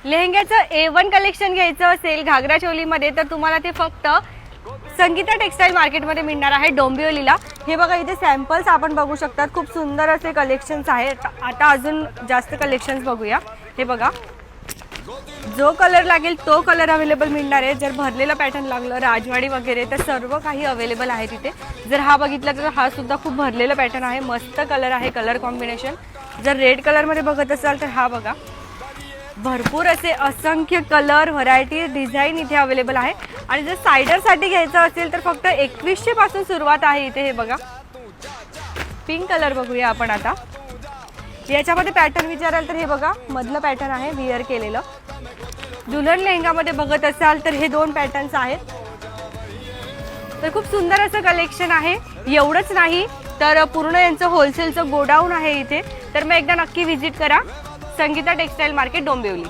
लेहंग्याचं A1 collection घ्यायचं असेल घागरा चोलीमध्ये तर तुम्हाला ते फक्त संगीता टेक्सटाईल मार्केटमध्ये मिळणार आहे डोंबिवलीला। हे बघा इथे सॅम्पल्स आपण बघू शकतात, खूप सुंदर असे कलेक्शन्स आहेत। आता अजून जास्त कलेक्शन्स बघूया। हे बघा जो कलर लागेल तो कलर अवेलेबल मिळणार आहे। जर भरलेला पॅटर्न लागलं राजवाडी वगैरे तर सर्व काही अवेलेबल आहे तिथे। जर हा बघितला तर हा सुद्धा खूप भरलेला पॅटर्न आहे, मस्त कलर आहे, कलर कॉम्बिनेशन। जर रेड कलर मध्ये बघत असाल तर हा बघा भरपूर असे असंख्य कलर व्हरायटी डिझाइन इथे अवेलेबल आहे। आणि जर साइडर साठी घ्यायचं असेल तर फक्त 2100 पासून सुरुवात आहे इथे। हे बघा पिंक कलर बघूया आपण आता। याच्यामध्ये पॅटर्न विचाराल तर हे बघा मधलं पॅटर्न आहे वियर केलेलं। दुल्हन लेहंगा मध्ये बघत असाल तर हे दोन पॅटर्न्स आहेत। तर खूप सुंदर असं कलेक्शन आहे। एवढंच नाही तर पूर्ण यांचं होलसेलचं गोडाऊन आहे इथे। तर मग एकदा नक्की व्हिजिट करा संगीता टेक्सटाईल मार्केट डोंबिवली।